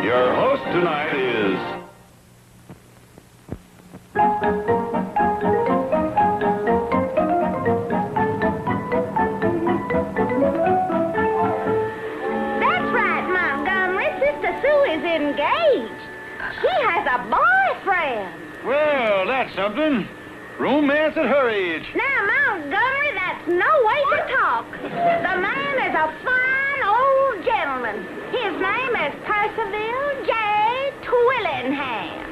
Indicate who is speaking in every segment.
Speaker 1: Your host tonight is...
Speaker 2: That's right, Montgomery. Sister Sue is engaged. She has a boyfriend.
Speaker 1: Well, that's something. Romance at her age.
Speaker 2: Now, Montgomery, that's no way to talk. The man is a fine old gentleman. His name is Percival J. Twillingham.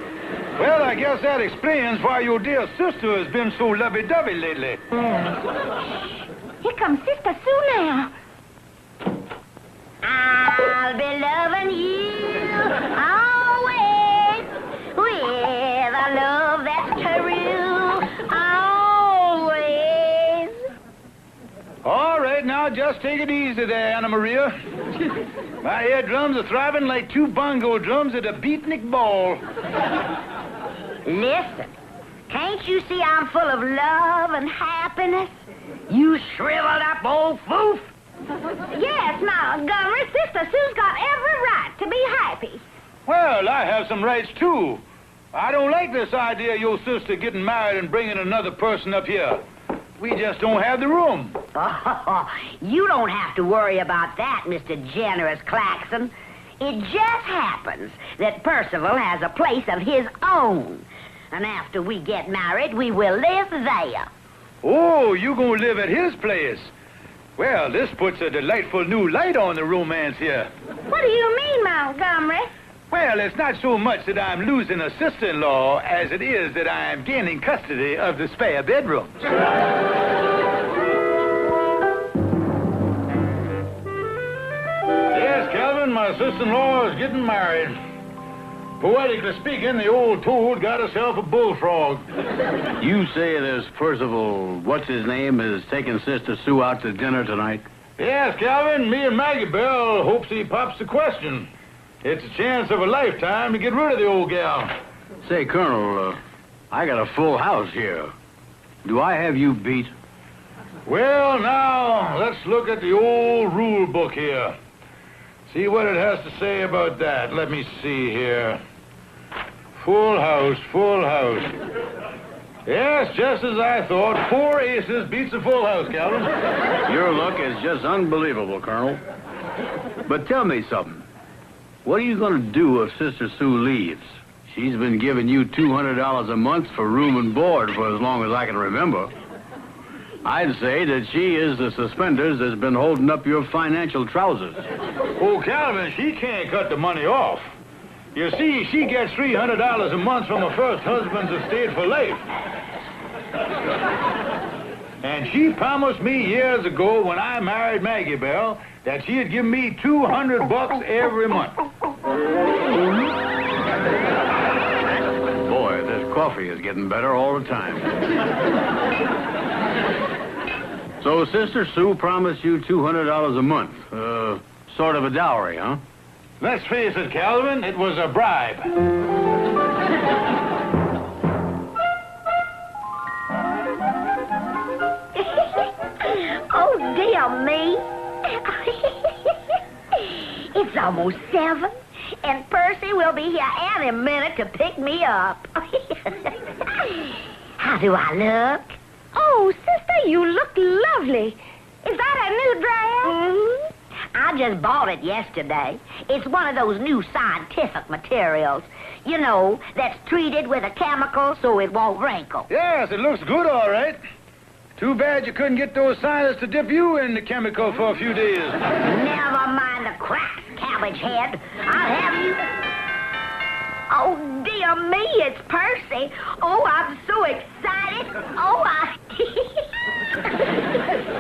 Speaker 1: Well, I guess that explains why your dear sister has been so lovey-dovey lately.
Speaker 2: Here comes Sister Sue now. I'll be loving you always with a love that's true, always.
Speaker 1: All right, now just take it easy there, Anna Maria. My eardrums are throbbing like two bongo drums at a beatnik ball.
Speaker 2: Listen, can't you see I'm full of love and happiness? You shriveled up old foof. Yes, Montgomery, Sister Sue's got every right to be happy.
Speaker 1: Well, I have some rights, too. I don't like this idea of your sister getting married and bringing another person up here. We just don't have the room.
Speaker 2: Oh, you don't have to worry about that, Mr. Generous Claxon. It just happens that Percival has a place of his own. And after we get married, we will live there.
Speaker 1: Oh, you gonna live at his place? Well, this puts a delightful new light on the romance here.
Speaker 2: What do you mean, Montgomery?
Speaker 1: Well, it's not so much that I'm losing a sister-in-law as it is that I am gaining custody of the spare bedroom. Yes, Calvin, my sister-in-law is getting married. Poetically speaking, the old toad got herself a bullfrog.
Speaker 3: You say this Percival, what's his name, is taking Sister Sue out to dinner tonight?
Speaker 1: Yes, Calvin, me and Maggie Bell hopes he pops the question. It's a chance of a lifetime to get rid of the old gal.
Speaker 3: Say, Colonel, I got a full house here. Do I have you beat?
Speaker 1: Well, now, let's look at the old rule book here. See what it has to say about that. Let me see here. Full house, full house. Yes, just as I thought. 4 aces beats a full house, Calvin.
Speaker 3: Your luck is just unbelievable, Colonel. But tell me something. What are you going to do if Sister Sue leaves? She's been giving you $200 a month for room and board for as long as I can remember. I'd say that she is the suspenders that's been holding up your financial trousers.
Speaker 1: Oh, Calvin, she can't cut the money off. You see, she gets $300 a month from her first husband's estate for life. And she promised me years ago when I married Maggie Bell that she'd give me $200 every month.
Speaker 3: Boy, this coffee is getting better all the time. So Sister Sue promised you $200 a month. Sort of a dowry, huh?
Speaker 1: Let's face it, Calvin, it was a bribe.
Speaker 2: Oh, dear me. It's almost 7, and Percy will be here any minute to pick me up. How do I look? Oh, sister, you look lovely. Is that a new dress? Mm-hmm. I just bought it yesterday. It's one of those new scientific materials. You know, that's treated with a chemical so it won't wrinkle.
Speaker 1: Yes, it looks good, all right. Too bad you couldn't get those scientists to dip you in the chemical for a few days.
Speaker 2: Never mind the cracks, cabbage head. I'll have you... Oh, dear me, it's Percy. Oh, I'm so excited. Oh,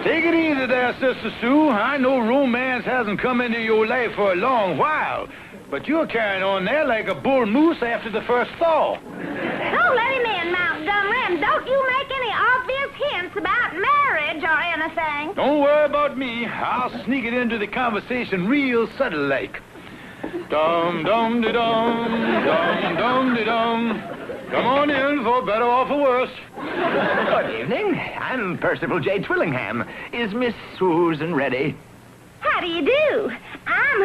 Speaker 1: Take it easy there, Sister Sue. I know romance hasn't come into your life for a long while, but you're carrying on there like a bull moose after the first thaw.
Speaker 2: Don't let him in, Montgomery, and don't you make any obvious hints about marriage or anything.
Speaker 1: Don't worry about me. I'll sneak it into the conversation real subtle-like. Dum-dum-de-dum, dum-dum-de-dum. Come on in, for better or for worse.
Speaker 4: Good evening. I'm Percival J. Twillingham. Is Miss Susan ready?
Speaker 2: How do you do? I'm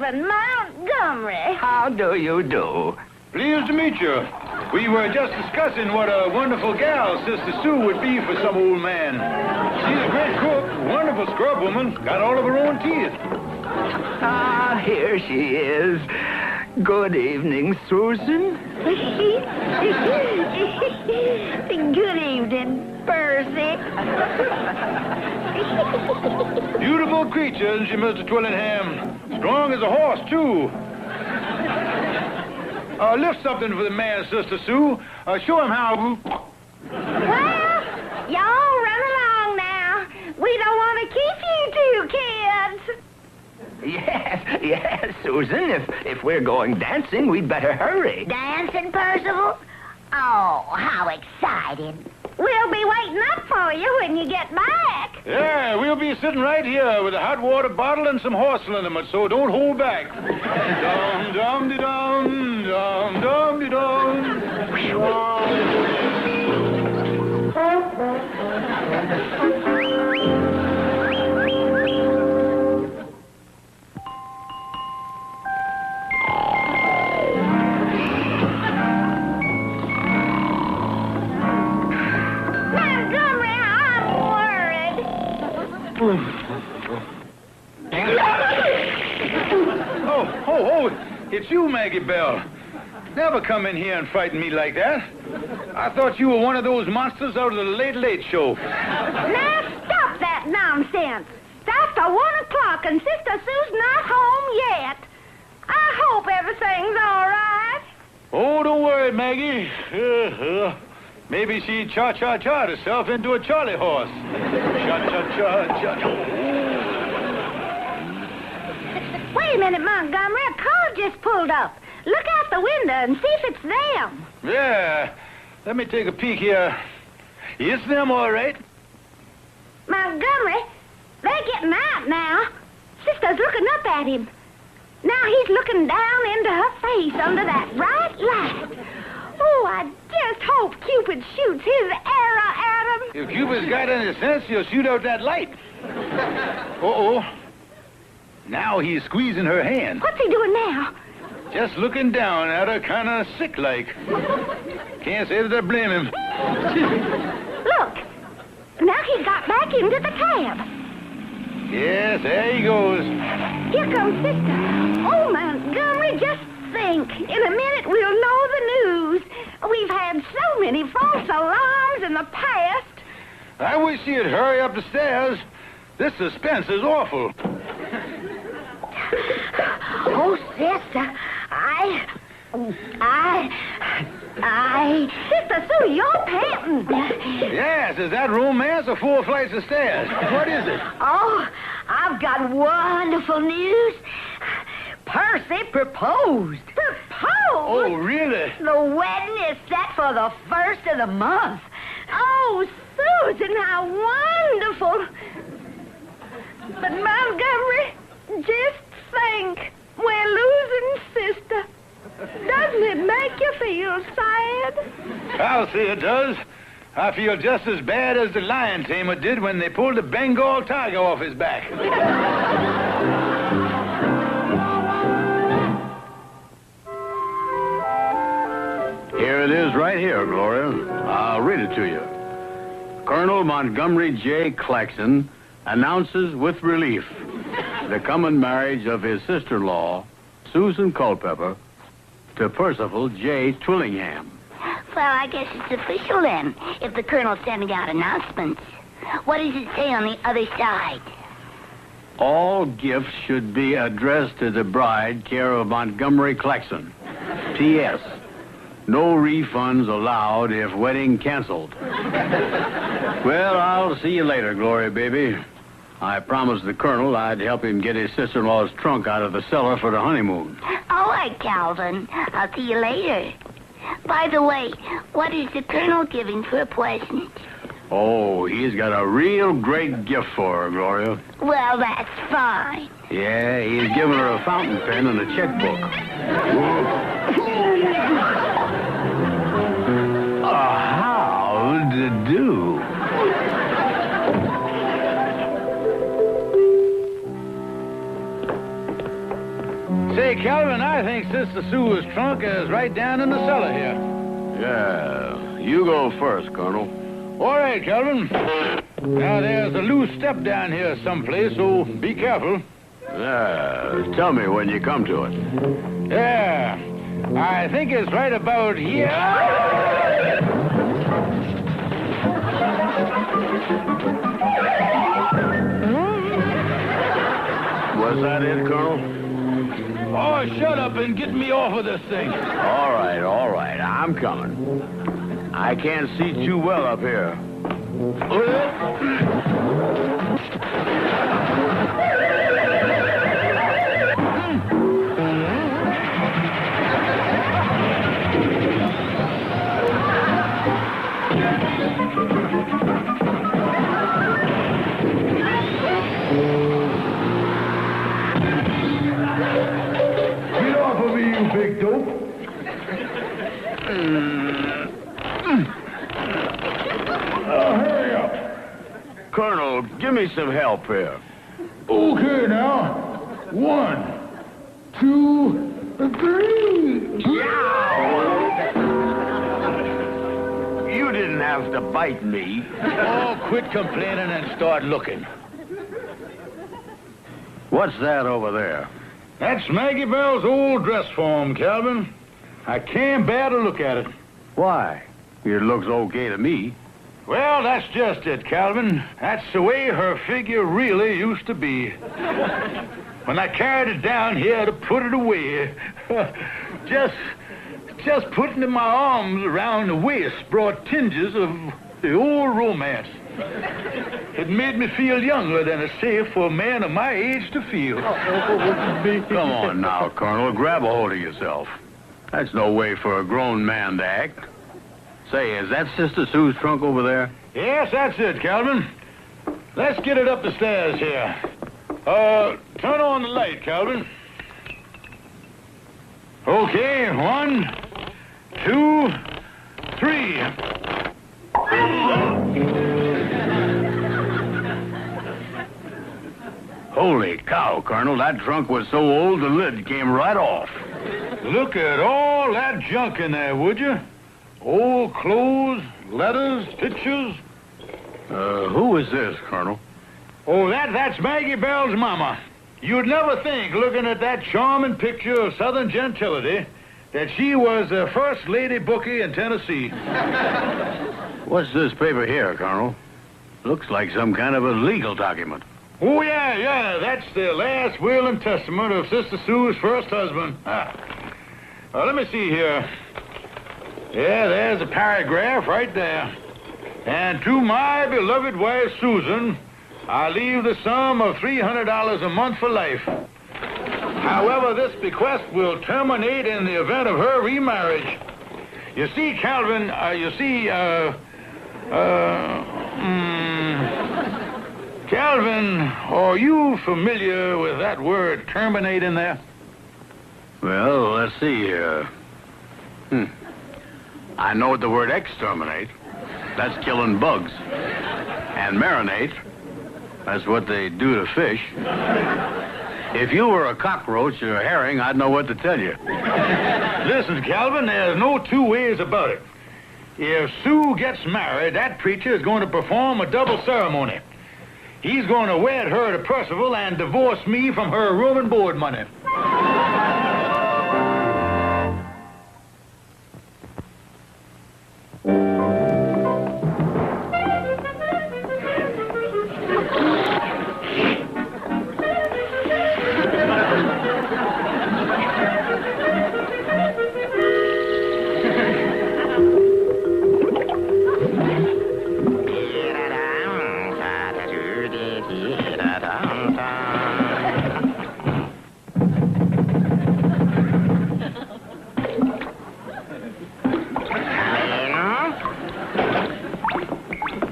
Speaker 2: husband, Montgomery.
Speaker 4: How do you do?
Speaker 1: Pleased to meet you. We were just discussing what a wonderful gal Sister Sue would be for some old man. She's a great cook, wonderful scrub woman, got all of her own teeth.
Speaker 4: Ah, here she is. Good evening, Susan.
Speaker 2: Good evening, Percy.
Speaker 1: Beautiful creature, isn't she, Mr. Twillingham? Strong as a horse, too. Lift something for the man, Sister Sue. Show him how.
Speaker 2: Well, y'all run along now. We don't want to keep you two kids.
Speaker 4: Yes, Susan. If we're going dancing, we'd better hurry.
Speaker 2: Dancing, Percival? Oh, how exciting. We'll be waiting up for you when you get back.
Speaker 1: Yeah, we'll be sitting right here with a hot water bottle and some horse liniment, so don't hold back. Dum-dum-de-dum, dum-dum-de-dum.
Speaker 2: Montgomery, I'm worried.
Speaker 1: Oh, it's you, Maggie Bell. Never come in here and frighten me like that. I thought you were one of those monsters out of the Late Late Show.
Speaker 2: Now stop that nonsense. It's after 1 o'clock and Sister Sue's not home yet. I hope everything's all right.
Speaker 1: Oh, don't worry, Maggie. Maybe she cha-cha-cha'd herself into a Charlie horse. Cha-cha-cha-cha.
Speaker 2: Wait a minute, Montgomery. A car just pulled up. Look out the window and see if it's them.
Speaker 1: Yeah. Let me take a peek here. It's them, all right.
Speaker 2: Montgomery, they're getting out now. Sister's looking up at him. Now he's looking down into her face under that bright light. Oh, I just hope Cupid shoots his arrow at him.
Speaker 1: If Cupid's got any sense, he'll shoot out that light. Uh-oh. Now he's squeezing her hand.
Speaker 2: What's he doing now?
Speaker 1: Just looking down at her, kind of sick-like. Can't say that I blame him.
Speaker 2: Look. Now he's got back into the cab.
Speaker 1: Yes, there he goes.
Speaker 2: Here comes Sister. Oh, Montgomery, just think. In a minute, we'll know the news. We've had so many false alarms in the past.
Speaker 1: I wish he'd hurry up the stairs. This suspense is awful.
Speaker 2: Oh, Sister, Sister Sue, you're panting.
Speaker 1: Yes, is that romance or 4 flights of stairs? What is it?
Speaker 2: Oh, I've got wonderful news. Percy proposed. Proposed?
Speaker 1: Oh, really?
Speaker 2: The wedding is set for the 1st of the month. Oh, Susan, how wonderful. But Montgomery, just think, we're losing Sister. Doesn't it make you feel sad?
Speaker 1: I'll say it does. I feel just as bad as the lion tamer did when they pulled the Bengal tiger off his back.
Speaker 3: Here it is right here, Gloria. I'll read it to you. Colonel Montgomery J. Claxon announces with relief the coming marriage of his sister-in-law, Susan Culpepper, to Percival J. Twillingham.
Speaker 2: Well, I guess it's official then, if the Colonel's sending out announcements. What does it say on the other side?
Speaker 3: All gifts should be addressed to the bride, care of Montgomery Claxon. P.S. No refunds allowed if wedding canceled. Well, I'll see you later, Gloria, baby. I promised the Colonel I'd help him get his sister-in-law's trunk out of the cellar for the honeymoon.
Speaker 2: All right, Calvin. I'll see you later. By the way, what is the Colonel giving for a present?
Speaker 3: Oh, he's got a real great gift for her, Gloria.
Speaker 2: Well, that's fine.
Speaker 3: Yeah, he's giving her a fountain pen and a checkbook. How to do?
Speaker 1: Say, Calvin, I think Sister Sue's trunk is right down in the cellar here.
Speaker 3: Yeah, you go first, Colonel.
Speaker 1: All right, Calvin. Now, there's a loose step down here someplace, so be careful.
Speaker 3: Yeah, tell me when you come to it.
Speaker 1: Yeah, I think it's right about here.
Speaker 3: Was that it, Colonel?
Speaker 1: Oh, shut up and get me off of this thing.
Speaker 3: All right. I'm coming. I can't see too well up here.
Speaker 1: Get off of me, you big dope. Hurry up.
Speaker 3: Colonel, give me some help here.
Speaker 1: Okay, now. 1, 2, 3.
Speaker 3: You didn't have to bite me.
Speaker 1: Oh, quit complaining and start looking.
Speaker 3: What's that over there?
Speaker 1: That's Maggie Bell's old dress form, Calvin. I can't bear to look at it.
Speaker 3: Why? It looks okay to me.
Speaker 1: Well, that's just it, Calvin. That's the way her figure really used to be. When I carried it down here to put it away, just putting my arms around the waist brought tinges of the old romance. It made me feel younger than it's safe for a man of my age to feel.
Speaker 3: Come on now, Colonel. Grab a hold of yourself. That's no way for a grown man to act. Say, is that Sister Sue's trunk over there?
Speaker 1: Yes, that's it, Calvin. Let's get it up the stairs here. Turn on the light, Calvin. Okay, 1, 2, 3.
Speaker 3: Holy cow, Colonel. That trunk was so old the lid came right off.
Speaker 1: Look at all that junk in there, would you? Old clothes, letters, pictures.
Speaker 3: Who is this, Colonel?
Speaker 1: Oh, that's Maggie Bell's mama. You'd never think, looking at that charming picture of Southern gentility, that she was the first lady bookie in Tennessee.
Speaker 3: What's this paper here, Colonel? Looks like some kind of a legal document.
Speaker 1: Oh, yeah, that's the last will and testament of Sister Sue's first husband. Let me see here. Yeah, there's a paragraph right there. And to my beloved wife, Susan, I leave the sum of $300 a month for life. However, this bequest will terminate in the event of her remarriage. You see, Calvin, Calvin, are you familiar with that word, terminate, in there?
Speaker 3: Well, let's see here. I know what the word exterminate. That's killing bugs. And marinate. That's what they do to fish. If you were a cockroach or a herring, I'd know what to tell you.
Speaker 1: Listen, Calvin, there's no two ways about it. If Sue gets married, that preacher is going to perform a double ceremony. He's going to wed her to Percival and divorce me from her room and board money.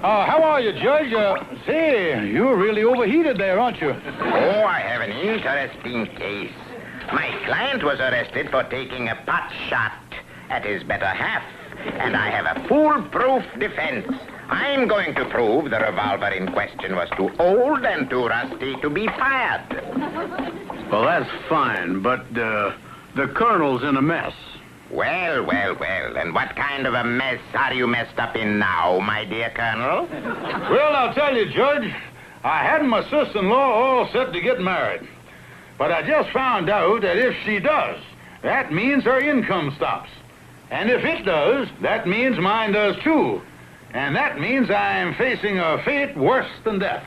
Speaker 1: How are you, Judge? Say, you're really overheated there, aren't you?
Speaker 4: Oh, I have an interesting case. My client was arrested for taking a pot shot at his better half, and I have a foolproof defense. I'm going to prove the revolver in question was too old and too rusty to be fired.
Speaker 3: Well, that's fine, but the Colonel's in a mess.
Speaker 4: Well. And what kind of a mess are you messed up in now, my dear Colonel?
Speaker 1: Well, I'll tell you, Judge, I had my sister-in-law all set to get married. But I just found out that if she does, that means her income stops. And if it does, that means mine does too. And that means I am facing a fate worse than death.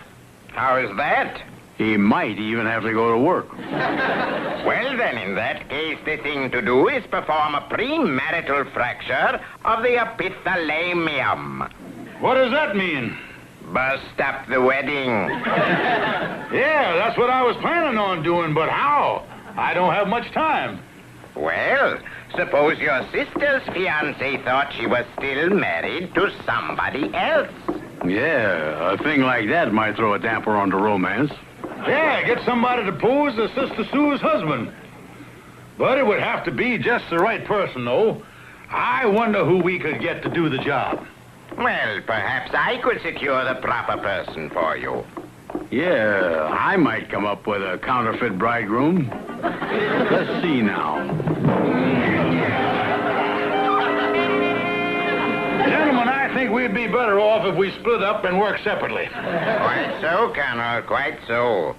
Speaker 4: How is that?
Speaker 3: He might even have to go to work.
Speaker 4: Well, then, in that case, the thing to do is perform a premarital fracture of the epithalamium.
Speaker 1: What does that mean?
Speaker 4: Bust up the wedding.
Speaker 1: Yeah, that's what I was planning on doing, but how? I don't have much time.
Speaker 4: Well, suppose your sister's fiancé thought she was still married to somebody else.
Speaker 3: Yeah, a thing like that might throw a damper on the romance.
Speaker 1: Yeah, get somebody to pose as Sister Sue's husband. But it would have to be just the right person, though. I wonder who we could get to do the job.
Speaker 4: Well, perhaps I could secure the proper person for you.
Speaker 3: Yeah, I might come up with a counterfeit bridegroom. Let's see now.
Speaker 1: Gentlemen, I think we'd be better off if we split up and work separately.
Speaker 4: Quite so, Colonel, quite so.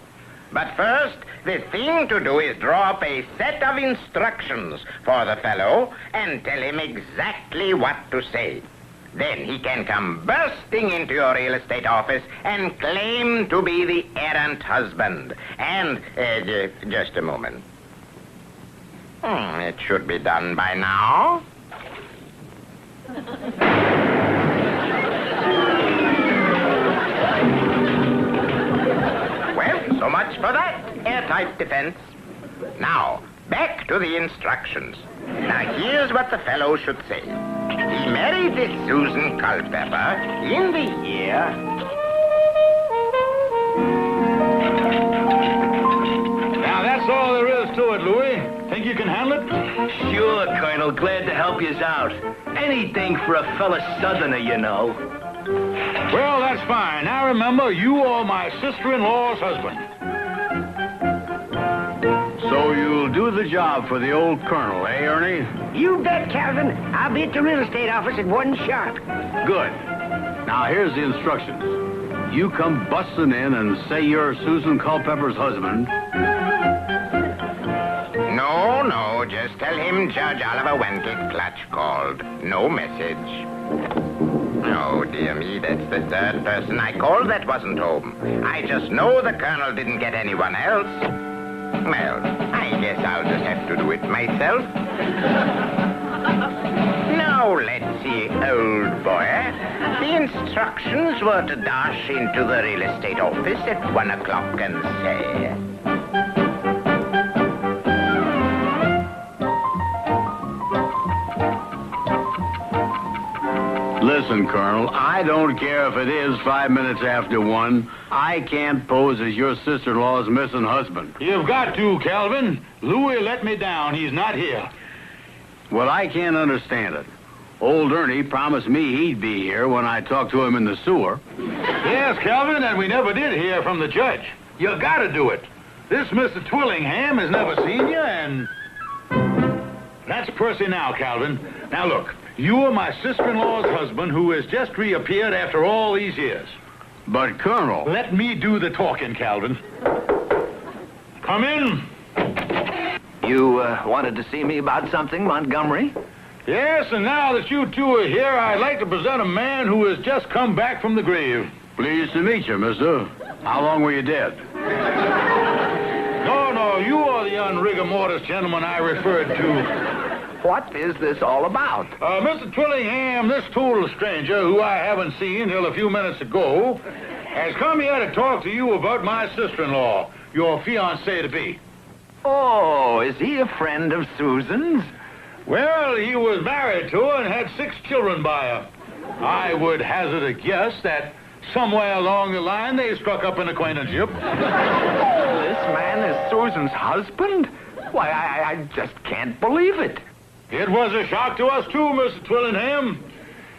Speaker 4: But first, the thing to do is draw up a set of instructions for the fellow and tell him exactly what to say. Then he can come bursting into your real estate office and claim to be the errant husband. And, just a moment. It should be done by now. Well, so much for that airtight defense. Now, back to the instructions. Now, here's what the fellow should say. He married this Susan Culpepper in the year...
Speaker 1: Now, that's all there is to it, Louis. Think you can handle it?
Speaker 5: Sure, Colonel. Glad to help you out. Anything for a fella southerner, you know.
Speaker 1: Well, that's fine. Now, remember, you are my sister-in-law's husband.
Speaker 3: So you'll do the job for the old Colonel, eh, Ernie?
Speaker 2: You bet, Calvin. I'll be at the real estate office at 1 sharp.
Speaker 3: Good. Now, here's the instructions. You come busting in and say you're Susan Culpepper's husband.
Speaker 4: No, just tell him Judge Oliver Wentworth Clutch called. No message. Oh, dear me, that's the third person I called that wasn't home. I just know the Colonel didn't get anyone else. Well, I guess I'll just have to do it myself. Now, let's see, old boy. The instructions were to dash into the real estate office at 1 o'clock and say...
Speaker 3: Listen, Colonel, I don't care if it is 5 minutes after 1. I can't pose as your sister-in-law's missing husband.
Speaker 1: You've got to, Calvin. Louis let me down. He's not here.
Speaker 3: Well, I can't understand it. Old Ernie promised me he'd be here when I talked to him in the sewer.
Speaker 1: Yes, Calvin, and we never did hear from the judge. You gotta do it. This Mr. Twillingham has never seen you, and... That's Percy now, Calvin. Now, look, you are my sister-in-law's husband who has just reappeared after all these years.
Speaker 3: But, Colonel...
Speaker 1: Let me do the talking, Calvin. Come in.
Speaker 5: You wanted to see me about something, Montgomery?
Speaker 1: Yes, and now that you two are here, I'd like to present a man who has just come back from the grave.
Speaker 3: Pleased to meet you, mister. How long were you dead?
Speaker 1: No, you are the rigor mortis gentleman I referred to.
Speaker 5: What is this all about?
Speaker 1: Mr. Twillingham, this total stranger, who I haven't seen till a few minutes ago, has come here to talk to you about my sister-in-law, your fiancée-to-be.
Speaker 5: Oh, is he a friend of Susan's?
Speaker 1: Well, he was married to her and had 6 children by her. I would hazard a guess that somewhere along the line they struck up an acquaintanceship.
Speaker 5: This man is Susan's husband? Why, I just can't believe it.
Speaker 1: It was a shock to us, too, Mr. Twillingham.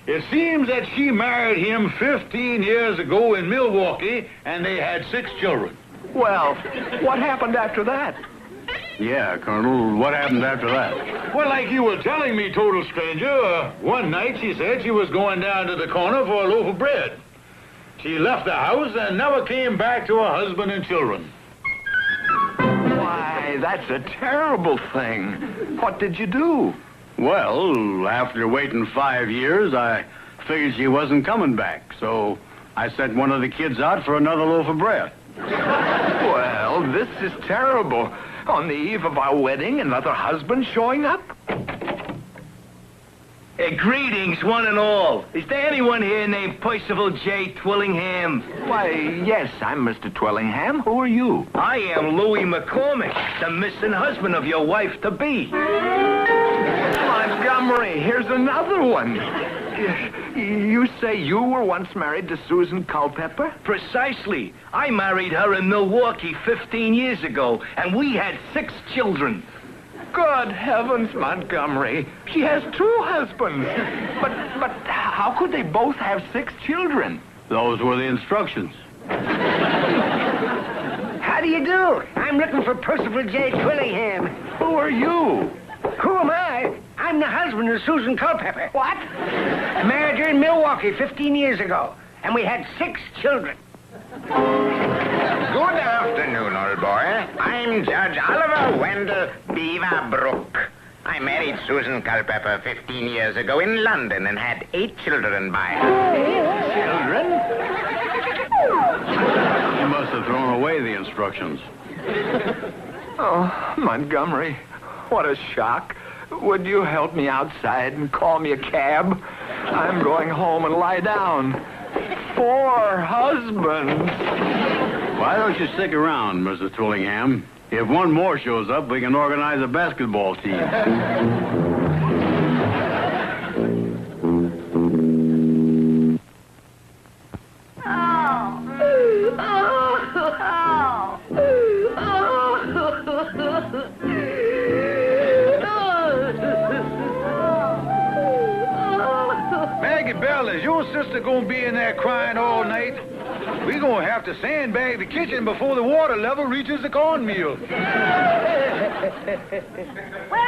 Speaker 1: It seems that she married him 15 years ago in Milwaukee, and they had 6 children.
Speaker 5: Well, what happened after that?
Speaker 3: Yeah, Colonel. What happened after that?
Speaker 1: Well, like you were telling me, total stranger, one night she said she was going down to the corner for a loaf of bread. She left the house and never came back to her husband and children.
Speaker 5: Why, that's a terrible thing. What did you do?
Speaker 3: Well, after waiting 5 years, I figured she wasn't coming back, so I sent one of the kids out for another loaf of bread.
Speaker 5: Well, this is terrible. On the eve of our wedding, another husband showing up?
Speaker 6: Greetings, one and all. Is there anyone here named Percival J. Twillingham?
Speaker 5: Why, yes, I'm Mr. Twillingham. Who are you?
Speaker 6: I am Louis McCormick, the missing husband of your wife-to-be.
Speaker 5: Montgomery, here's another one. You say you were once married to Susan Culpepper?
Speaker 6: Precisely. I married her in Milwaukee 15 years ago, and we had 6 children.
Speaker 5: Good heavens, Montgomery. She has 2 husbands. But how could they both have 6 children?
Speaker 3: Those were the instructions.
Speaker 7: How do you do? I'm looking for Percival J. Twillingham.
Speaker 5: Who are you?
Speaker 7: Who am I? I'm the husband of Susan Culpepper. What? Married her in Milwaukee 15 years ago, and we had 6 children.
Speaker 4: Good afternoon, old boy. I'm Judge Oliver Wendell Beaverbrook. I married Susan Culpepper 15 years ago in London and had 8 children by her.
Speaker 5: Children?
Speaker 3: You must have thrown away the instructions.
Speaker 5: Oh, Montgomery, what a shock. Would you help me outside and call me a cab? I'm going home and lie down. 4 husbands.
Speaker 3: Why don't you stick around, Mr. Twillingham? If one more shows up, we can organize a basketball team.
Speaker 1: Maggie Bell, is your sister going to be in there crying all night? We're going to have to sandbag the kitchen before the water level reaches the cornmeal.
Speaker 2: Well,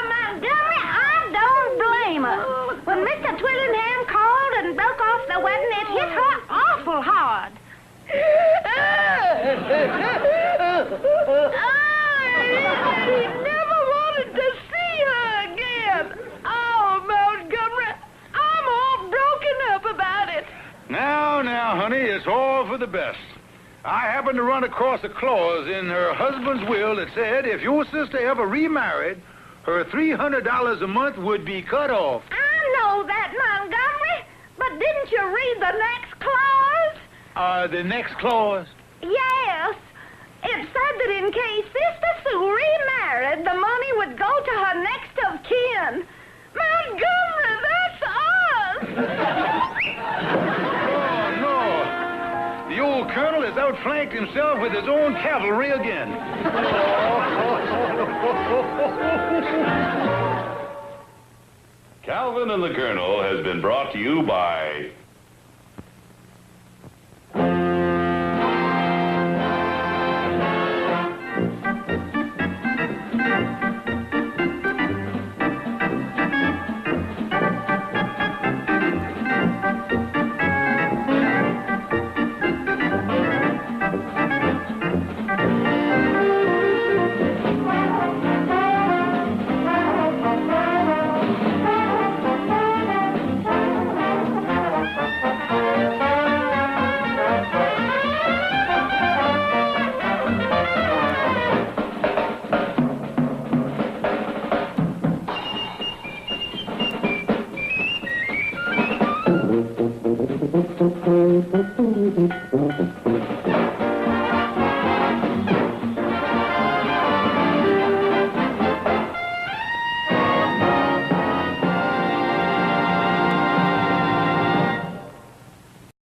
Speaker 2: Montgomery, I don't blame her. When Mr. Twillingham called and broke off the wedding, it hit her awful hard. He never wanted to see her again. Oh, Montgomery, I'm all broken up about it.
Speaker 1: Now, honey, it's all for the best. I happened to run across a clause in her husband's will that said if your sister ever remarried, her $300 a month would be cut off.
Speaker 2: I know that, Montgomery, but didn't you read the next clause?
Speaker 1: The next clause?
Speaker 2: Yes. It said that in case Sister Sue remarried, the money would go to her next of kin. Montgomery, that's us!
Speaker 1: The old colonel has outflanked himself with his own cavalry again.
Speaker 8: Calvin and the Colonel has been brought to you by...